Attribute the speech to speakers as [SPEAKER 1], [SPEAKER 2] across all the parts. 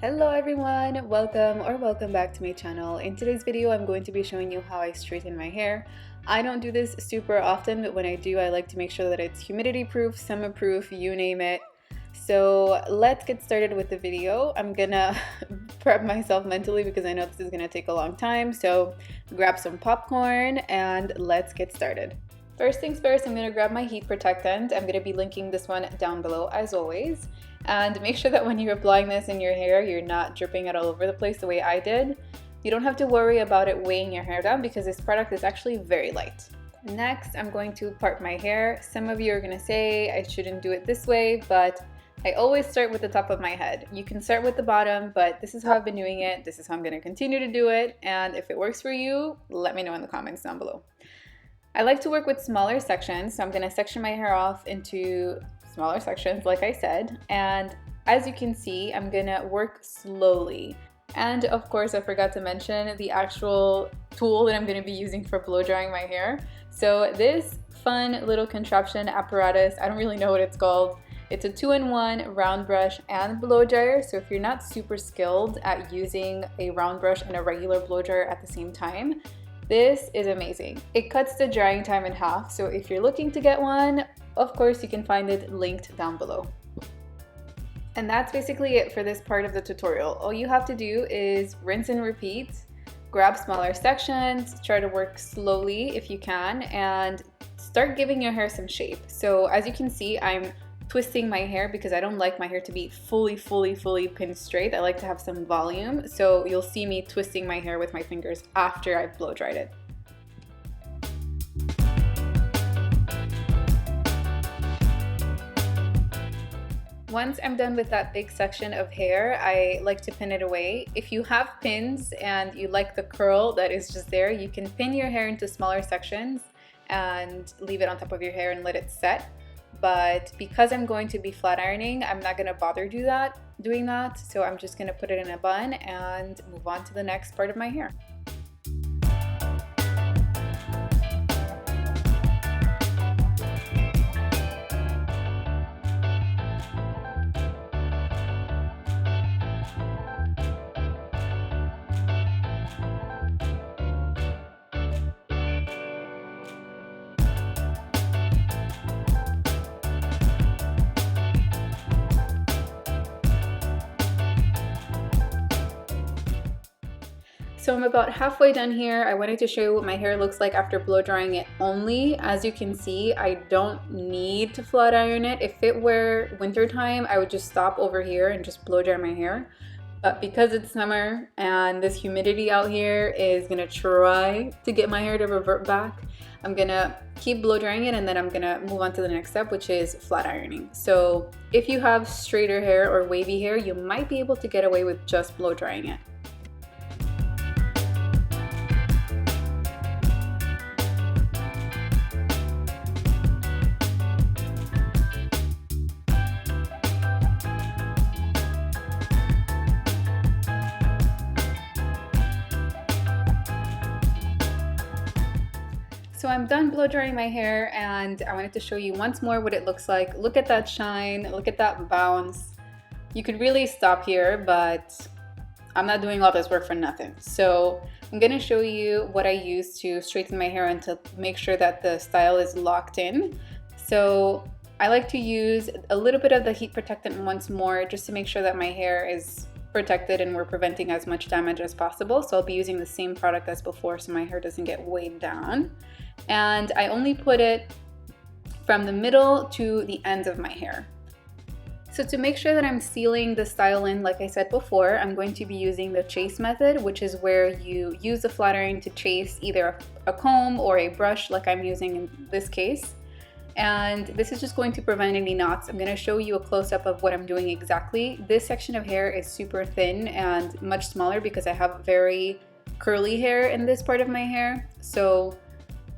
[SPEAKER 1] Hello everyone, welcome back to my channel. In today's video, I'm going to be showing you how I straighten my hair. I don't do this super often, but when I do, I like to make sure that it's humidity proof, summer proof, you name it. So let's get started with the video. I'm gonna prep myself mentally because I know this is gonna take a long time. So grab some popcorn and let's get started. First things first, I'm gonna grab my heat protectant. I'm gonna be linking this one down below as always. And make sure that when you're applying this in your hair, you're not dripping it all over the place the way I did. You don't have to worry about it weighing your hair down because this product is actually very light. Next, I'm going to part my hair. Some of you are gonna say I shouldn't do it this way, but I always start with the top of my head. You can start with the bottom, but this is how I've been doing it. This is how I'm gonna continue to do it. And if it works for you, let me know in the comments down below. I like to work with smaller sections, so I'm gonna section my hair off into smaller sections, like I said, and as you can see, I'm gonna work slowly. And of course, I forgot to mention the actual tool that I'm gonna be using for blow drying my hair. So this fun little contraption apparatus, I don't really know what it's called. It's a 2-in-1 round brush and blow dryer. So if you're not super skilled at using a round brush and a regular blow dryer at the same time, this is amazing. It cuts the drying time in half. So if you're looking to get one, of course, you can find it linked down below. And that's basically it for this part of the tutorial. All you have to do is rinse and repeat, grab smaller sections, try to work slowly if you can, and start giving your hair some shape. So as you can see, I'm twisting my hair because I don't like my hair to be fully pin straight. I like to have some volume. So you'll see me twisting my hair with my fingers after I've blow dried it. Once I'm done with that big section of hair, I like to pin it away. If you have pins and you like the curl that is just there, you can pin your hair into smaller sections and leave it on top of your hair and let it set. But because I'm going to be flat ironing, I'm not gonna bother doing that. So I'm just gonna put it in a bun and move on to the next part of my hair. So I'm about halfway done here. I wanted to show you what my hair looks like after blow drying it only. As you can see, I don't need to flat iron it. If it were winter time, I would just stop over here and just blow dry my hair. But because it's summer and this humidity out here is gonna try to get my hair to revert back, I'm gonna keep blow drying it and then I'm gonna move on to the next step, which is flat ironing. So if you have straighter hair or wavy hair, you might be able to get away with just blow drying it. So I'm done blow drying my hair and I wanted to show you once more what it looks like. Look at that shine, look at that bounce. You could really stop here, but I'm not doing all this work for nothing. So I'm gonna show you what I use to straighten my hair and to make sure that the style is locked in. So I like to use a little bit of the heat protectant once more just to make sure that my hair is protected and we're preventing as much damage as possible. So I'll be using the same product as before so my hair doesn't get weighed down. And I only put it from the middle to the ends of my hair. So to make sure that I'm sealing the style in, like I said before, I'm going to be using the chase method, which is where you use the flat iron to chase either a comb or a brush like I'm using in this case. And this is just going to prevent any knots. I'm gonna show you a close-up of what I'm doing exactly. This section of hair is super thin and much smaller because I have very curly hair in this part of my hair. So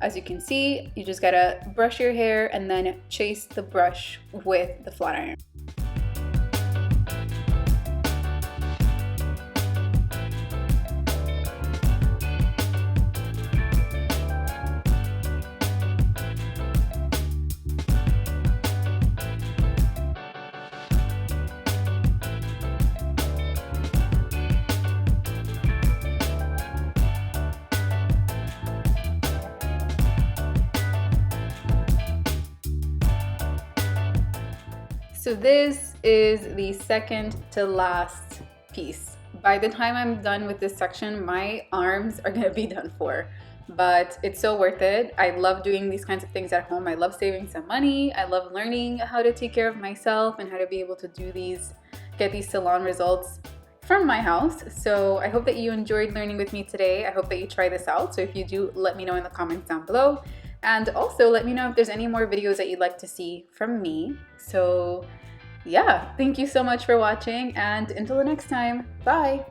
[SPEAKER 1] as you can see, you just gotta brush your hair and then chase the brush with the flat iron. So this is the second to last piece. By the time I'm done with this section, my arms are gonna be done for, but it's so worth it. I love doing these kinds of things at home. I love saving some money. I love learning how to take care of myself and how to be able to do these, get these salon results from my house. So I hope that you enjoyed learning with me today. I hope that you try this out. So if you do, let me know in the comments down below. And also let me know if there's any more videos that you'd like to see from me. So yeah, thank you so much for watching, and until the next time, bye!